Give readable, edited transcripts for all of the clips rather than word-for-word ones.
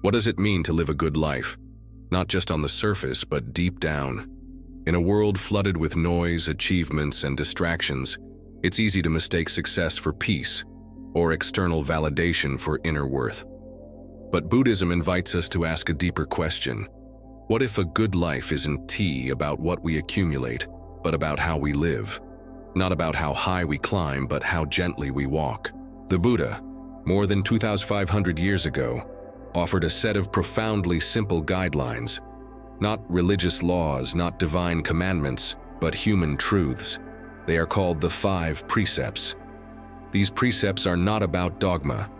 What does it mean to live a good life? Not just on the surface, but deep down. In a world flooded with noise, achievements, and distractions, it's easy to mistake success for peace or external validation for inner worth. But Buddhism invites us to ask a deeper question. What if a good life isn't about what we accumulate, but about how we live? Not about how high we climb, but how gently we walk. The Buddha, more than 2,500 years ago, offered a set of profoundly simple guidelines. Not religious laws, not divine commandments, but human truths. They are called the Five Precepts. These precepts are not about dogma.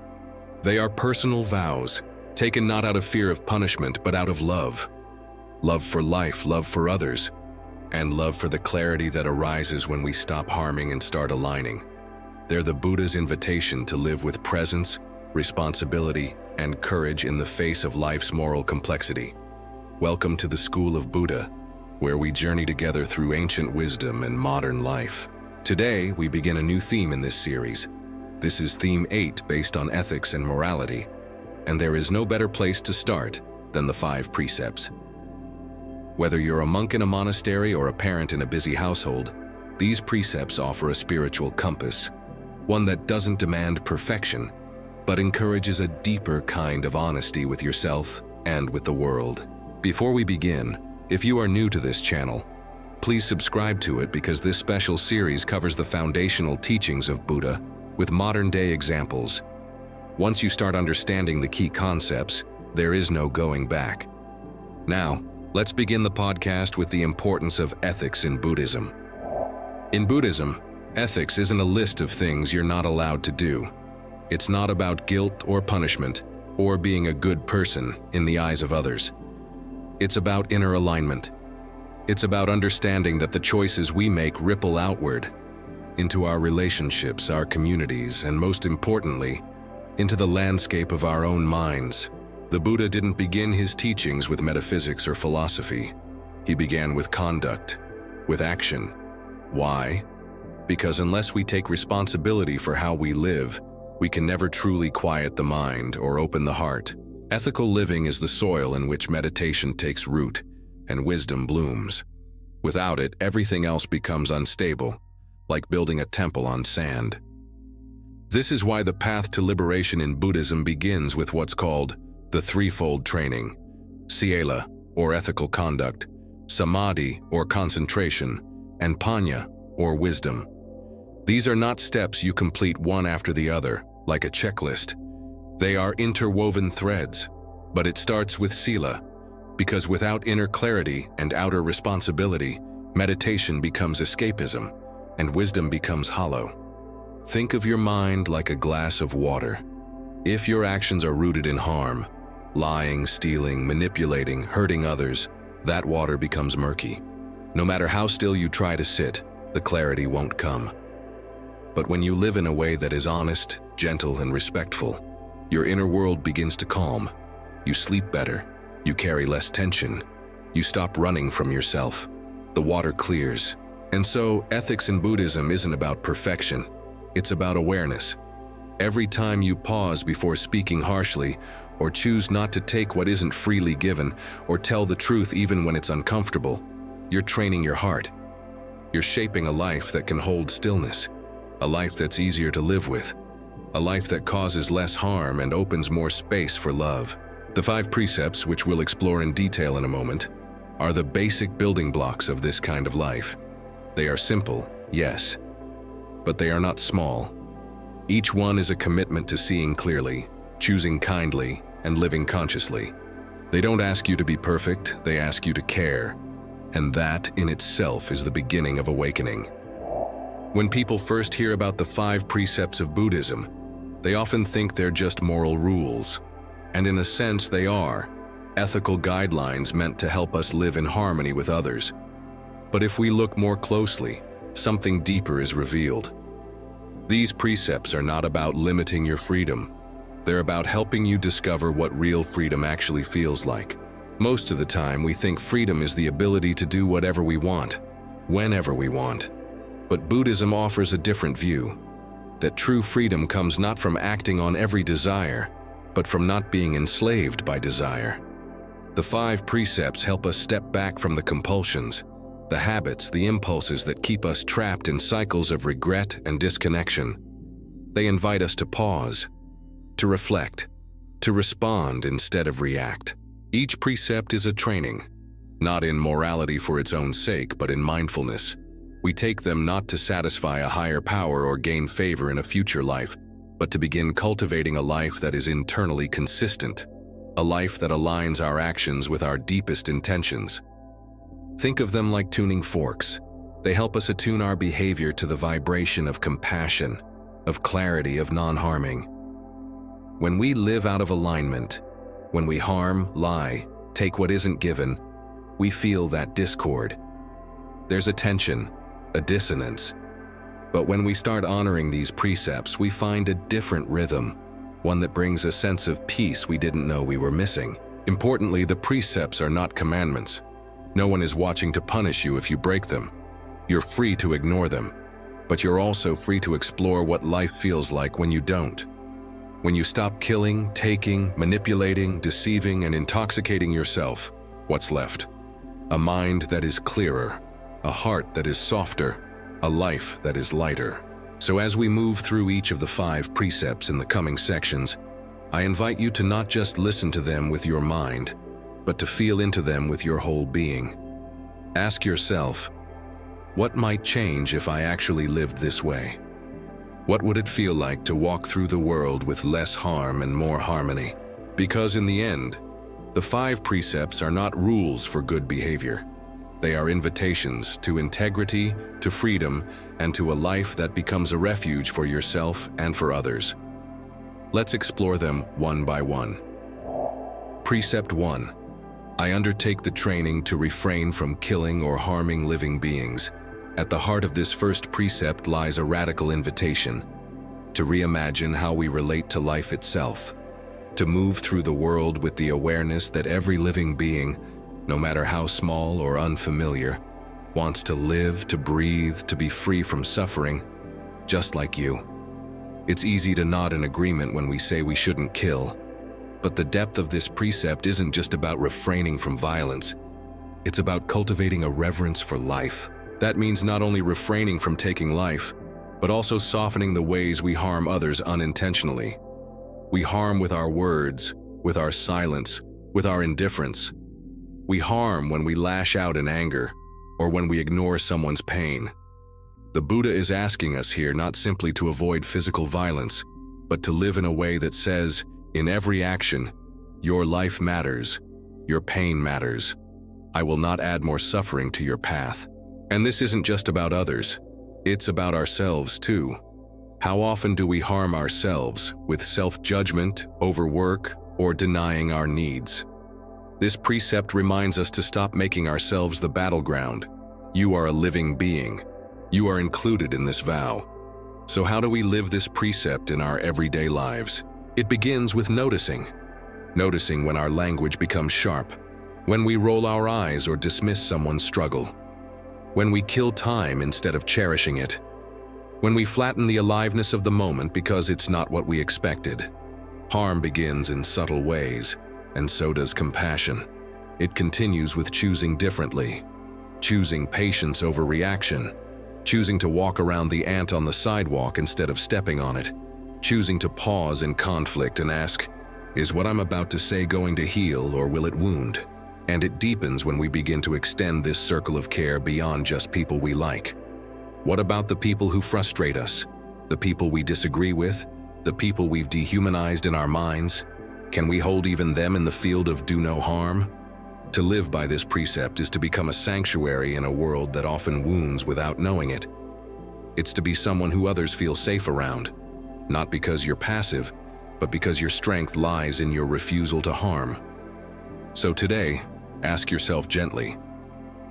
They are personal vows, taken not out of fear of punishment, but out of love. Love for life, love for others, and love for the clarity that arises when we stop harming and start aligning. They're the Buddha's invitation to live with presence, responsibility, and courage in the face of life's moral complexity. Welcome to the School of Buddha, where we journey together through ancient wisdom and modern life. Today, we begin a new theme in this series. This is Theme 8, based on ethics and morality, and there is no better place to start than the Five Precepts. Whether you're a monk in a monastery or a parent in a busy household, these precepts offer a spiritual compass, one that doesn't demand perfection, but encourages a deeper kind of honesty with yourself and with the world. Before we begin, if you are new to this channel, please subscribe to it because this special series covers the foundational teachings of Buddha with modern-day examples. Once you start understanding the key concepts, there is no going back. Now, let's begin the podcast with the importance of ethics in Buddhism. In Buddhism, ethics isn't a list of things you're not allowed to do. It's not about guilt or punishment, or being a good person in the eyes of others. It's about inner alignment. It's about understanding that the choices we make ripple outward, into our relationships, our communities, and most importantly, into the landscape of our own minds. The Buddha didn't begin his teachings with metaphysics or philosophy. He began with conduct, with action. Why? Because unless we take responsibility for how we live, we can never truly quiet the mind or open the heart. Ethical living is the soil in which meditation takes root and wisdom blooms. Without it, everything else becomes unstable, like building a temple on sand. This is why the path to liberation in Buddhism begins with what's called the threefold training: sīla, or ethical conduct, samadhi, or concentration, and paññā, or wisdom. These are not steps you complete one after the other, like a checklist. They are interwoven threads, but it starts with sīla, because without inner clarity and outer responsibility, meditation becomes escapism, and wisdom becomes hollow. Think of your mind like a glass of water. If your actions are rooted in harm, lying, stealing, manipulating, hurting others, that water becomes murky. No matter how still you try to sit, the clarity won't come. But when you live in a way that is honest, gentle, and respectful, your inner world begins to calm. You sleep better. You carry less tension. You stop running from yourself. The water clears. And so, ethics in Buddhism isn't about perfection. It's about awareness. Every time you pause before speaking harshly, or choose not to take what isn't freely given, or tell the truth even when it's uncomfortable, you're training your heart. You're shaping a life that can hold stillness. A life that's easier to live with. A life that causes less harm and opens more space for love. The Five Precepts, which we'll explore in detail in a moment, are the basic building blocks of this kind of life. They are simple, yes, but they are not small. Each one is a commitment to seeing clearly, choosing kindly, and living consciously. They don't ask you to be perfect, they ask you to care, and that in itself is the beginning of awakening. When people first hear about the Five Precepts of Buddhism, they often think they're just moral rules. And in a sense, they are ethical guidelines meant to help us live in harmony with others. But if we look more closely, something deeper is revealed. These precepts are not about limiting your freedom. They're about helping you discover what real freedom actually feels like. Most of the time, we think freedom is the ability to do whatever we want, whenever we want. But Buddhism offers a different view, that true freedom comes not from acting on every desire, but from not being enslaved by desire. The 5 precepts help us step back from the compulsions, the habits, the impulses that keep us trapped in cycles of regret and disconnection. They invite us to pause, to reflect, to respond instead of react. Each precept is a training, not in morality for its own sake, but in mindfulness. We take them not to satisfy a higher power or gain favor in a future life, but to begin cultivating a life that is internally consistent, a life that aligns our actions with our deepest intentions. Think of them like tuning forks. They help us attune our behavior to the vibration of compassion, of clarity, of non-harming. When we live out of alignment, when we harm, lie, take what isn't given, we feel that discord. There's a tension, a dissonance. But when we start honoring these precepts, we find a different rhythm, one that brings a sense of peace we didn't know we were missing. Importantly, the precepts are not commandments. No one is watching to punish you if you break them. You're free to ignore them, but you're also free to explore what life feels like when you don't. When you stop killing, taking, manipulating, deceiving, and intoxicating yourself, what's left? A mind that is clearer, a heart that is softer, a life that is lighter. So as we move through each of the 5 precepts in the coming sections, I invite you to not just listen to them with your mind, but to feel into them with your whole being. Ask yourself, what might change if I actually lived this way? What would it feel like to walk through the world with less harm and more harmony? Because in the end, the 5 precepts are not rules for good behavior. They are invitations to integrity, to freedom, and to a life that becomes a refuge for yourself and for others. Let's explore them one by one. Precept 1. I undertake the training to refrain from killing or harming living beings. At the heart of this first precept lies a radical invitation to reimagine how we relate to life itself, to move through the world with the awareness that every living being, no matter how small or unfamiliar, wants to live, to breathe, to be free from suffering, just like you. It's easy to nod in agreement when we say we shouldn't kill, but the depth of this precept isn't just about refraining from violence. It's about cultivating a reverence for life. That means not only refraining from taking life, but also softening the ways we harm others unintentionally. We harm with our words, with our silence, with our indifference. We harm when we lash out in anger, or when we ignore someone's pain. The Buddha is asking us here not simply to avoid physical violence, but to live in a way that says, in every action, your life matters, your pain matters. I will not add more suffering to your path. And this isn't just about others, it's about ourselves too. How often do we harm ourselves with self-judgment, overwork, or denying our needs? This precept reminds us to stop making ourselves the battleground. You are a living being. You are included in this vow. So how do we live this precept in our everyday lives? It begins with noticing. Noticing when our language becomes sharp, when we roll our eyes or dismiss someone's struggle, when we kill time instead of cherishing it, when we flatten the aliveness of the moment because it's not what we expected. Harm begins in subtle ways, and so does compassion. It continues with choosing differently, choosing patience over reaction, choosing to walk around the ant on the sidewalk instead of stepping on it, choosing to pause in conflict and ask, is what I'm about to say going to heal or will it wound? And it deepens when we begin to extend this circle of care beyond just people we like. What about the people who frustrate us? The people we disagree with? The people we've dehumanized in our minds? Can we hold even them in the field of do no harm? To live by this precept is to become a sanctuary in a world that often wounds without knowing it. It's to be someone who others feel safe around, not because you're passive, but because your strength lies in your refusal to harm. So today, ask yourself gently,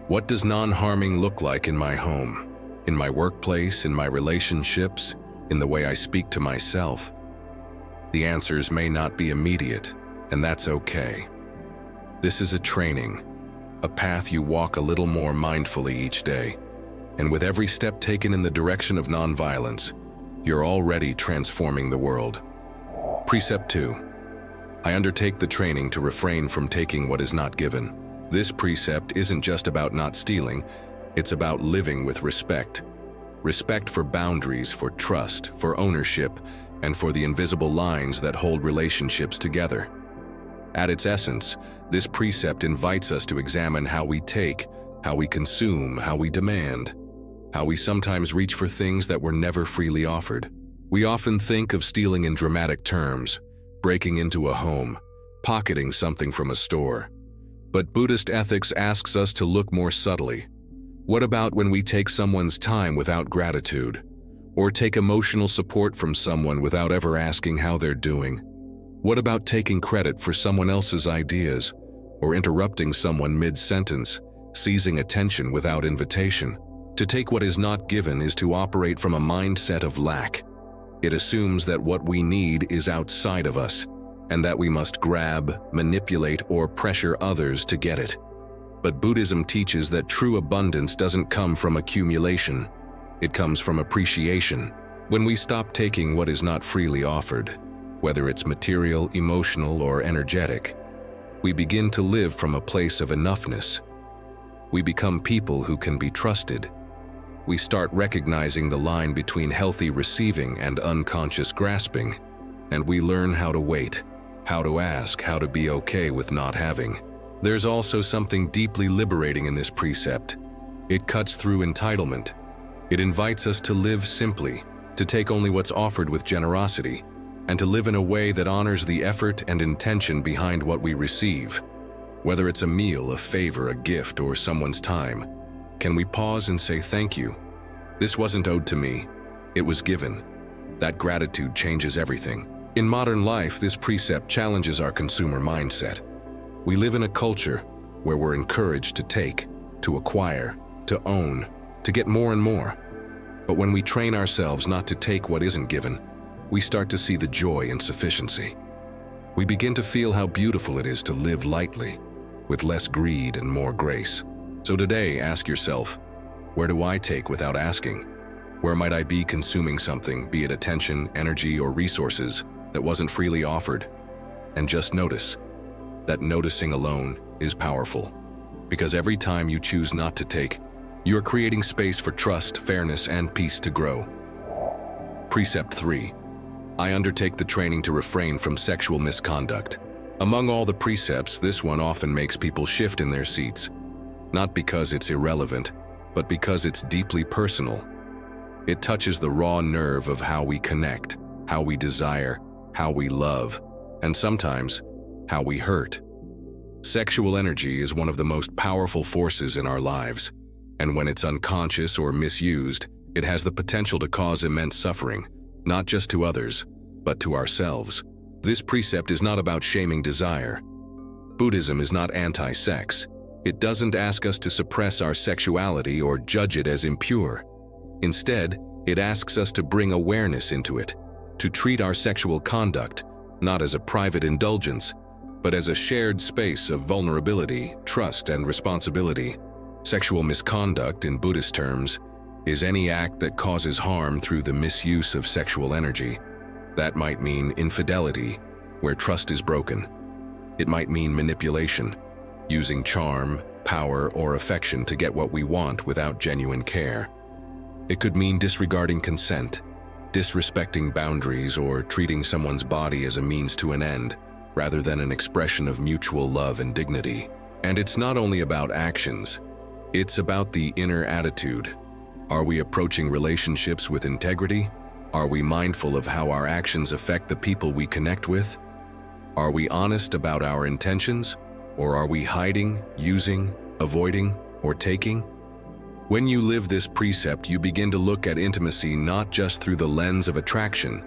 what does non-harming look like in my home, in my workplace, in my relationships, in the way I speak to myself? The answers may not be immediate, and that's okay. This is a training, a path you walk a little more mindfully each day, and with every step taken in the direction of nonviolence, you're already transforming the world. Precept 2. I undertake the training to refrain from taking what is not given. This precept isn't just about not stealing, it's about living with respect. Respect for boundaries, for trust, for ownership, and for the invisible lines that hold relationships together. At its essence, this precept invites us to examine how we take, how we consume, how we demand, how we sometimes reach for things that were never freely offered. We often think of stealing in dramatic terms, breaking into a home, pocketing something from a store. But Buddhist ethics asks us to look more subtly. What about when we take someone's time without gratitude? Or take emotional support from someone without ever asking how they're doing? What about taking credit for someone else's ideas? Or interrupting someone mid-sentence, seizing attention without invitation? To take what is not given is to operate from a mindset of lack. It assumes that what we need is outside of us, and that we must grab, manipulate, or pressure others to get it. But Buddhism teaches that true abundance doesn't come from accumulation. It comes from appreciation. When we stop taking what is not freely offered, whether it's material, emotional, or energetic, we begin to live from a place of enoughness. We become people who can be trusted. We start recognizing the line between healthy receiving and unconscious grasping, and we learn how to wait, how to ask, how to be okay with not having. There's also something deeply liberating in this precept. It cuts through entitlement. It invites us to live simply, to take only what's offered with generosity, and to live in a way that honors the effort and intention behind what we receive. Whether it's a meal, a favor, a gift, or someone's time, can we pause and say thank you? This wasn't owed to me, it was given. That gratitude changes everything. In modern life, this precept challenges our consumer mindset. We live in a culture where we're encouraged to take, to acquire, to own, to get more and more. But when we train ourselves not to take what isn't given, we start to see the joy in sufficiency. We begin to feel how beautiful it is to live lightly, with less greed and more grace. So today, ask yourself, where do I take without asking? Where might I be consuming something, be it attention, energy, or resources, that wasn't freely offered? And just notice. That noticing alone is powerful. Because every time you choose not to take, you're creating space for trust, fairness, and peace to grow. Precept 3. I undertake the training to refrain from sexual misconduct. Among all the precepts, this one often makes people shift in their seats. Not because it's irrelevant, but because it's deeply personal. It touches the raw nerve of how we connect, how we desire, how we love, and sometimes, how we hurt. Sexual energy is one of the most powerful forces in our lives, and when it's unconscious or misused, it has the potential to cause immense suffering, not just to others, but to ourselves. This precept is not about shaming desire. Buddhism is not anti-sex. It doesn't ask us to suppress our sexuality or judge it as impure. Instead, it asks us to bring awareness into it, to treat our sexual conduct not as a private indulgence, but as a shared space of vulnerability, trust, and responsibility. Sexual misconduct, in Buddhist terms, is any act that causes harm through the misuse of sexual energy. That might mean infidelity, where trust is broken. It might mean manipulation, using charm, power, or affection to get what we want without genuine care. It could mean disregarding consent, disrespecting boundaries, or treating someone's body as a means to an end, rather than an expression of mutual love and dignity. And it's not only about actions, it's about the inner attitude. Are we approaching relationships with integrity? Are we mindful of how our actions affect the people we connect with? Are we honest about our intentions? Or are we hiding, using, avoiding, or taking? When you live this precept, you begin to look at intimacy not just through the lens of attraction,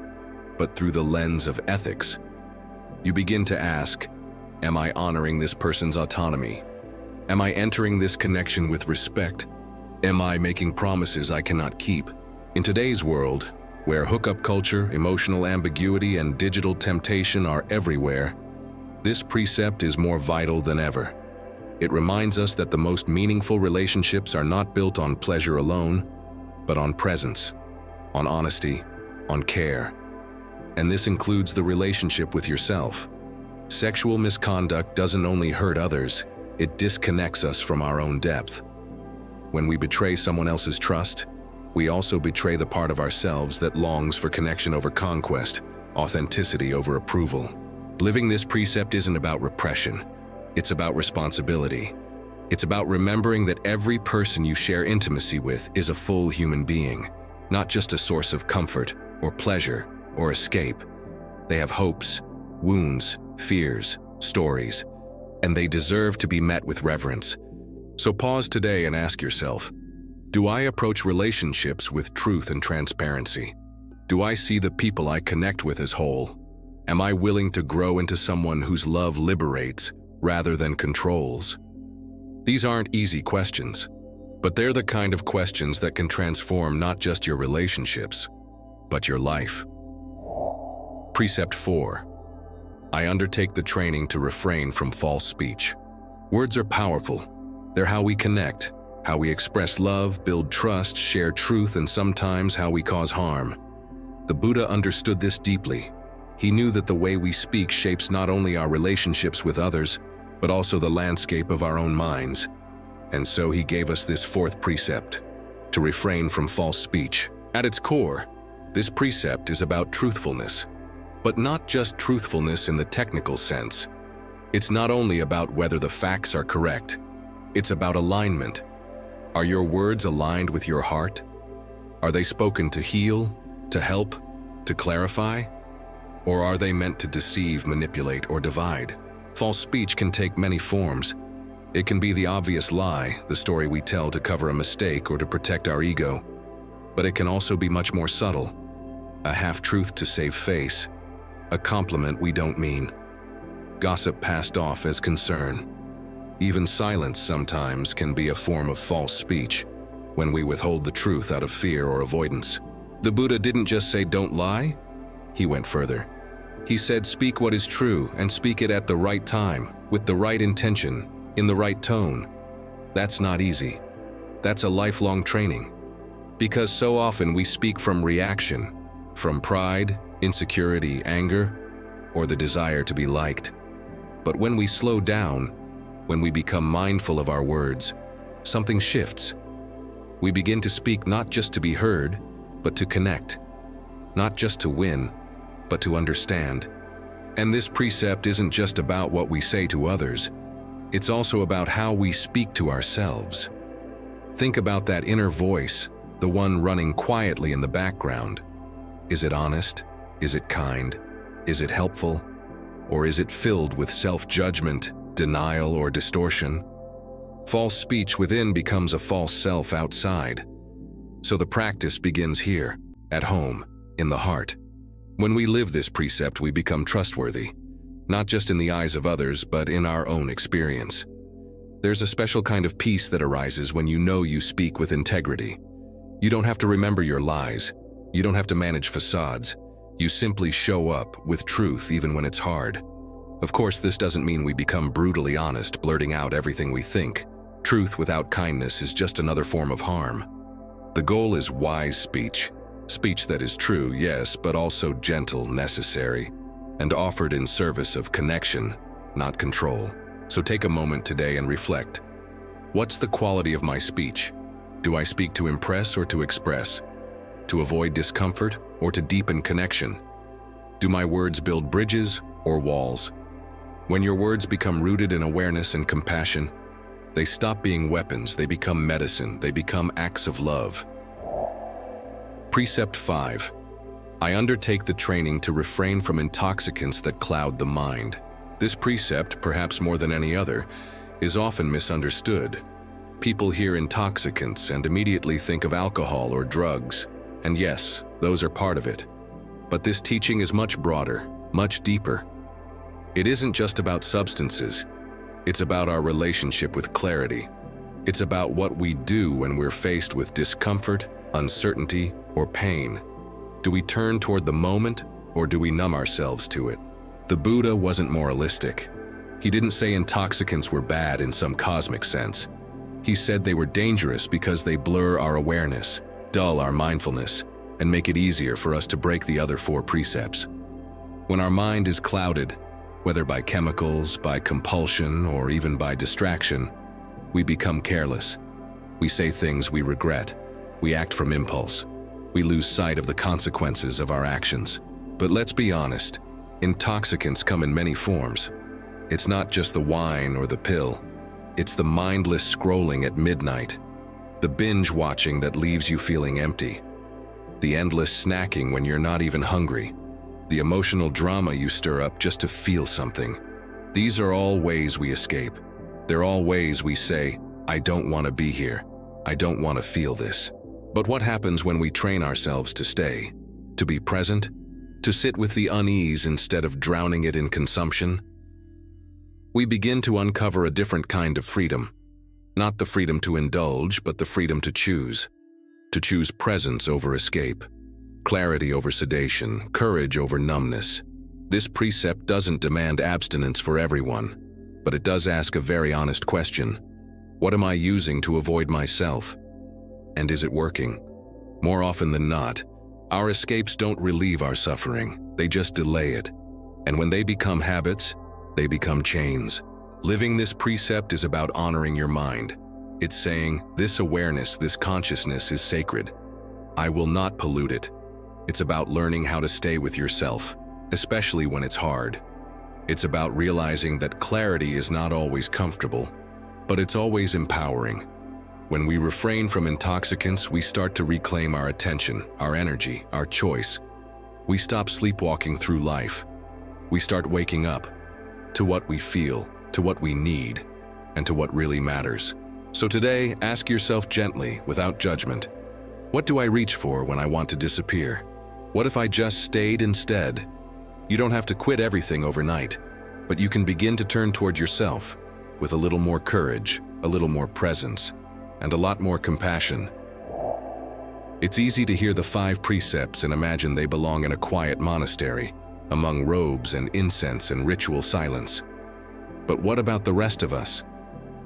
but through the lens of ethics. You begin to ask, am I honoring this person's autonomy? Am I entering this connection with respect? Am I making promises I cannot keep? In today's world, where hookup culture, emotional ambiguity, and digital temptation are everywhere, this precept is more vital than ever. It reminds us that the most meaningful relationships are not built on pleasure alone, but on presence, on honesty, on care. And this includes the relationship with yourself. Sexual misconduct doesn't only hurt others, it disconnects us from our own depth. When we betray someone else's trust, we also betray the part of ourselves that longs for connection over conquest, authenticity over approval. Living this precept isn't about repression. It's about responsibility. It's about remembering that every person you share intimacy with is a full human being, not just a source of comfort or pleasure or escape. They have hopes, wounds, fears, stories, and they deserve to be met with reverence. So pause today and ask yourself, do I approach relationships with truth and transparency? Do I see the people I connect with as whole? Am I willing to grow into someone whose love liberates rather than controls? These aren't easy questions, but they're the kind of questions that can transform not just your relationships, but your life. Precept 4. I undertake the training to refrain from false speech. Words are powerful. They're how we connect, how we express love, build trust, share truth, and sometimes how we cause harm. The Buddha understood this deeply. He knew that the way we speak shapes not only our relationships with others, but also the landscape of our own minds. And so he gave us this 4th precept, to refrain from false speech. At its core, this precept is about truthfulness, but not just truthfulness in the technical sense. It's not only about whether the facts are correct, it's about alignment. Are your words aligned with your heart? Are they spoken to heal, to help, to clarify? Or are they meant to deceive, manipulate, or divide? False speech can take many forms. It can be the obvious lie, the story we tell to cover a mistake or to protect our ego. But it can also be much more subtle. A half-truth to save face. A compliment we don't mean. Gossip passed off as concern. Even silence sometimes can be a form of false speech, when we withhold the truth out of fear or avoidance. The Buddha didn't just say, "Don't lie." He went further. He said, "Speak what is true, and speak it at the right time, with the right intention, in the right tone." That's not easy. That's a lifelong training. Because so often we speak from reaction, from pride, insecurity, anger, or the desire to be liked. But when we slow down, when we become mindful of our words, something shifts. We begin to speak not just to be heard, but to connect. Not just to win, but to understand. And this precept isn't just about what we say to others. It's also about how we speak to ourselves. Think about that inner voice, the one running quietly in the background. Is it honest? Is it kind? Is it helpful? Or is it filled with self-judgment, denial, or distortion? False speech within becomes a false self outside. So the practice begins here, at home, in the heart. When we live this precept, we become trustworthy, not just in the eyes of others, but in our own experience. There's a special kind of peace that arises when you know you speak with integrity. You don't have to remember your lies. You don't have to manage facades. You simply show up with truth even when it's hard. Of course, this doesn't mean we become brutally honest, blurting out everything we think. Truth without kindness is just another form of harm. The goal is wise speech. Speech that is true, yes, but also gentle, necessary, and offered in service of connection, not control. So take a moment today and reflect. What's the quality of my speech? Do I speak to impress or to express? To avoid discomfort or to deepen connection? Do my words build bridges or walls? When your words become rooted in awareness and compassion, they stop being weapons, they become medicine, they become acts of love. Precept 5. I undertake the training to refrain from intoxicants that cloud the mind. This precept, perhaps more than any other, is often misunderstood. People hear intoxicants and immediately think of alcohol or drugs. And yes, those are part of it. But this teaching is much broader, much deeper. It isn't just about substances. It's about our relationship with clarity. It's about what we do when we're faced with discomfort, uncertainty, or pain. Do we turn toward the moment, or do we numb ourselves to it? The Buddha wasn't moralistic. He didn't say intoxicants were bad in some cosmic sense. He said they were dangerous because they blur our awareness, dull our mindfulness, and make it easier for us to break the other 4 precepts. When our mind is clouded, Whether by chemicals, by compulsion, or even by distraction, we become careless. We say things we regret. We act from impulse. We lose sight of the consequences of our actions. But let's be honest, intoxicants come in many forms. It's not just the wine or the pill. It's the mindless scrolling at midnight, the binge watching that leaves you feeling empty, the endless snacking when you're not even hungry, the emotional drama you stir up just to feel something. These are all ways we escape. They're all ways we say, I don't want to be here. I don't want to feel this. But what happens when we train ourselves to stay, to be present, to sit with the unease instead of drowning it in consumption? We begin to uncover a different kind of freedom. Not the freedom to indulge, but the freedom to choose. To choose presence over escape, clarity over sedation, courage over numbness. This precept doesn't demand abstinence for everyone, but it does ask a very honest question. What am I using to avoid myself? And is it working? More often than not, our escapes don't relieve our suffering, they just delay it. And when they become habits, they become chains. Living this precept is about honoring your mind. It's saying, this awareness, this consciousness is sacred. I will not pollute it. It's about learning how to stay with yourself, especially when it's hard. It's about realizing that clarity is not always comfortable, but it's always empowering. When we refrain from intoxicants, we start to reclaim our attention, our energy, our choice. We stop sleepwalking through life. We start waking up to what we feel, to what we need, and to what really matters. So today, ask yourself gently, without judgment, what do I reach for when I want to disappear? What if I just stayed instead? You don't have to quit everything overnight, but you can begin to turn toward yourself with a little more courage, a little more presence, and a lot more compassion. It's easy to hear the 5 precepts and imagine they belong in a quiet monastery, among robes and incense and ritual silence. But what about the rest of us?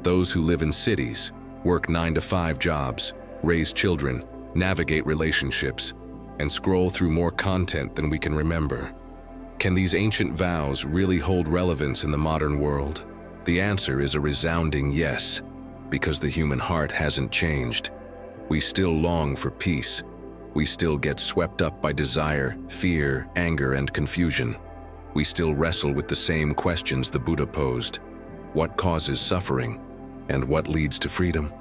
Those who live in cities, work 9-to-5 jobs, raise children, navigate relationships, and scroll through more content than we can remember. Can these ancient vows really hold relevance in the modern world? The answer is a resounding yes, because the human heart hasn't changed. We still long for peace. We still get swept up by desire, fear, anger, and confusion. We still wrestle with the same questions the Buddha posed. What causes suffering? And what leads to freedom?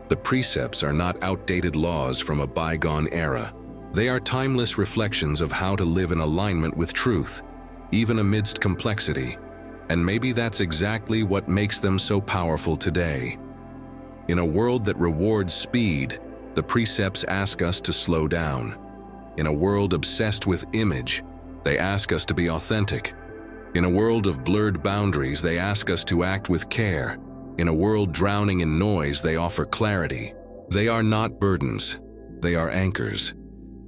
The precepts are not outdated laws from a bygone era. They are timeless reflections of how to live in alignment with truth, even amidst complexity. And maybe that's exactly what makes them so powerful today. In a world that rewards speed, the precepts ask us to slow down. In a world obsessed with image, they ask us to be authentic. In a world of blurred boundaries, they ask us to act with care. In a world drowning in noise, they offer clarity. They are not burdens. They are anchors.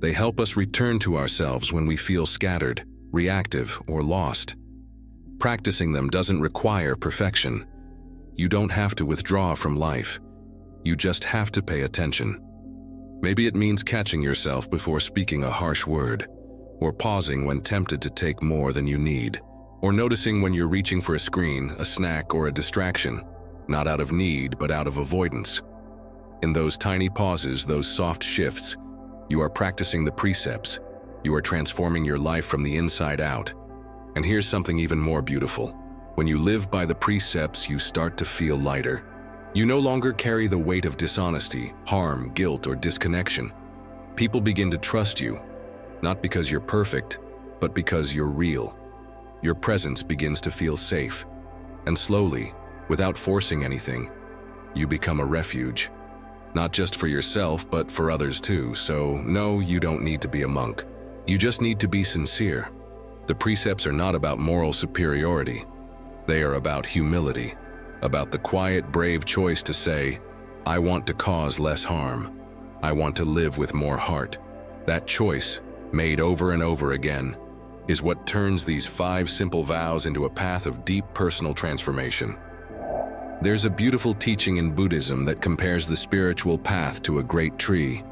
They help us return to ourselves when we feel scattered, reactive, or lost. Practicing them doesn't require perfection. You don't have to withdraw from life. You just have to pay attention. Maybe it means catching yourself before speaking a harsh word, or pausing when tempted to take more than you need, or noticing when you're reaching for a screen, a snack, or a distraction, not out of need, but out of avoidance. In those tiny pauses, those soft shifts, you are practicing the precepts. You are transforming your life from the inside out. And here's something even more beautiful. When you live by the precepts, you start to feel lighter. You no longer carry the weight of dishonesty, harm, guilt, or disconnection. People begin to trust you, not because you're perfect, but because you're real. Your presence begins to feel safe. And slowly, without forcing anything, you become a refuge. Not just for yourself, but for others too. So no, you don't need to be a monk. You just need to be sincere. The precepts are not about moral superiority. They are about humility, about the quiet, brave choice to say, I want to cause less harm. I want to live with more heart. That choice, made over and over again, is what turns these 5 simple vows into a path of deep personal transformation. There's a beautiful teaching in Buddhism that compares the spiritual path to a great tree.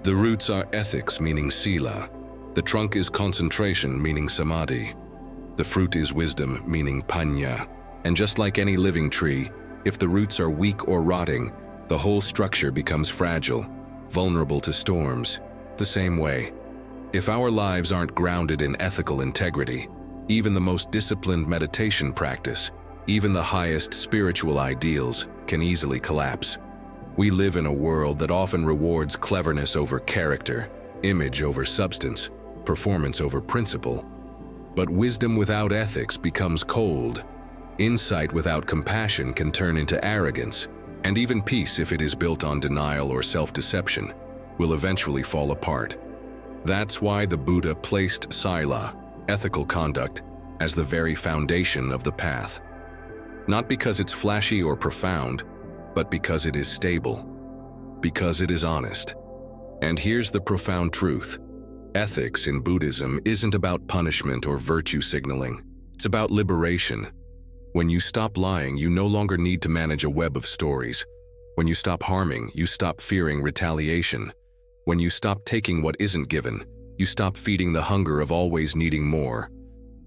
The roots are ethics, meaning sīla. The trunk is concentration, meaning samadhi. The fruit is wisdom, meaning panya. And just like any living tree, if the roots are weak or rotting, the whole structure becomes fragile, vulnerable to storms. The same way, if our lives aren't grounded in ethical integrity, even the most disciplined meditation practice, even the highest spiritual ideals, can easily collapse. We live in a world that often rewards cleverness over character, image over substance, performance over principle. But wisdom without ethics becomes cold. Insight without compassion can turn into arrogance, and even peace, if it is built on denial or self-deception, will eventually fall apart. That's why the Buddha placed sīla, ethical conduct, as the very foundation of the path. Not because it's flashy or profound, but because it is stable, because it is honest. And here's the profound truth. Ethics in Buddhism isn't about punishment or virtue signaling. It's about liberation. When you stop lying, you no longer need to manage a web of stories. When you stop harming, you stop fearing retaliation. When you stop taking what isn't given, you stop feeding the hunger of always needing more.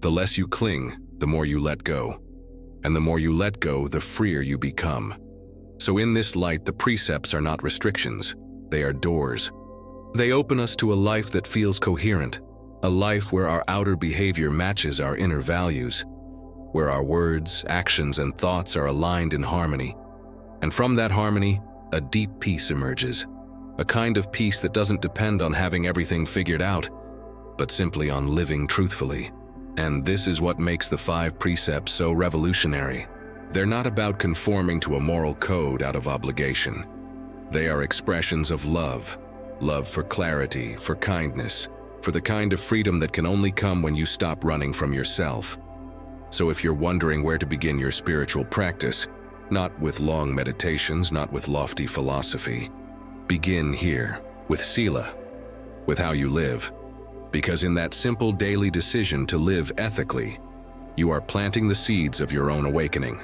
The less you cling, the more you let go. And the more you let go, the freer you become. So in this light, the precepts are not restrictions. They are doors. They open us to a life that feels coherent, a life where our outer behavior matches our inner values, where our words, actions, and thoughts are aligned in harmony. And from that harmony, a deep peace emerges, a kind of peace that doesn't depend on having everything figured out, but simply on living truthfully. And this is what makes the 5 precepts so revolutionary. They're not about conforming to a moral code out of obligation. They are expressions of love. Love for clarity, for kindness, for the kind of freedom that can only come when you stop running from yourself. So if you're wondering where to begin your spiritual practice, not with long meditations, not with lofty philosophy, begin here, with sīla, with how you live. Because in that simple daily decision to live ethically, you are planting the seeds of your own awakening.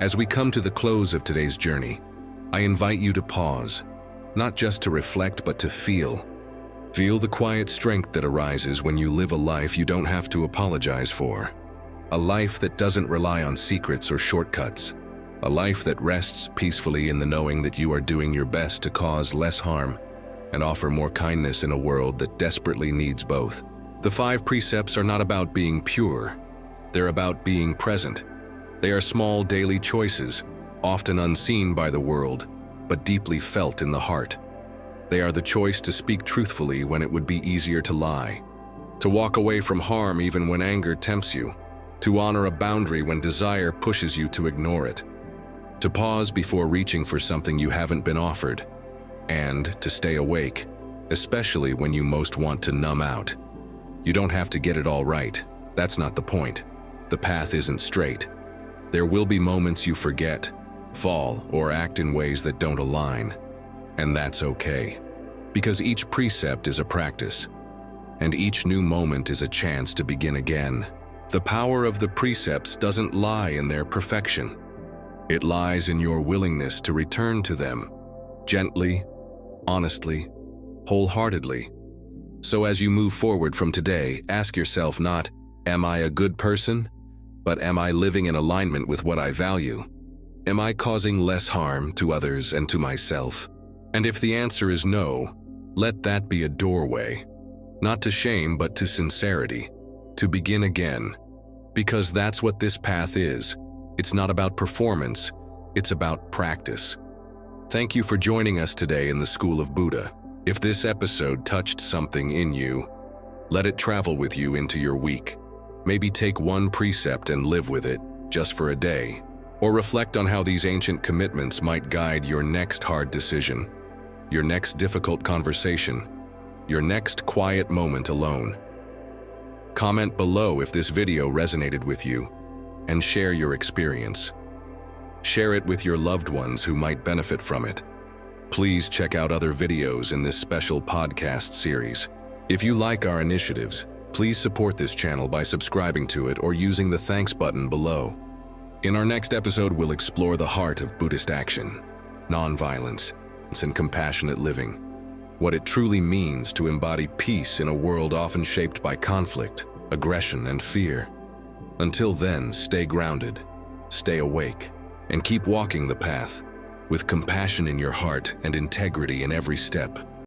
As we come to the close of today's journey, I invite you to pause, not just to reflect, but to feel. Feel the quiet strength that arises when you live a life you don't have to apologize for. A life that doesn't rely on secrets or shortcuts. A life that rests peacefully in the knowing that you are doing your best to cause less harm and offer more kindness in a world that desperately needs both. The 5 precepts are not about being pure. They're about being present. They are small daily choices, often unseen by the world, but deeply felt in the heart. They are the choice to speak truthfully when it would be easier to lie, to walk away from harm even when anger tempts you, to honor a boundary when desire pushes you to ignore it, to pause before reaching for something you haven't been offered, and to stay awake, especially when you most want to numb out. You don't have to get it all right. That's not the point. The path isn't straight. There will be moments you forget, fall, or act in ways that don't align. And that's okay, because each precept is a practice, and each new moment is a chance to begin again. The power of the precepts doesn't lie in their perfection. It lies in your willingness to return to them, gently, honestly, wholeheartedly. So as you move forward from today, ask yourself not, am I a good person? But am I living in alignment with what I value? Am I causing less harm to others and to myself? And if the answer is no, let that be a doorway, not to shame but to sincerity, to begin again. Because that's what this path is. It's not about performance, it's about practice. Thank you for joining us today in the School of Buddha. If this episode touched something in you, let it travel with you into your week. Maybe take one precept and live with it, just for a day. Or reflect on how these ancient commitments might guide your next hard decision, your next difficult conversation, your next quiet moment alone. Comment below if this video resonated with you, and share your experience. Share it with your loved ones who might benefit from it. Please check out other videos in this special podcast series. If you like our initiatives, please support this channel by subscribing to it or using the thanks button below. In our next episode, we'll explore the heart of Buddhist action, nonviolence, and compassionate living. What it truly means to embody peace in a world often shaped by conflict. aggression, and fear. Until then, stay grounded, stay awake, and keep walking the path with compassion in your heart and integrity in every step.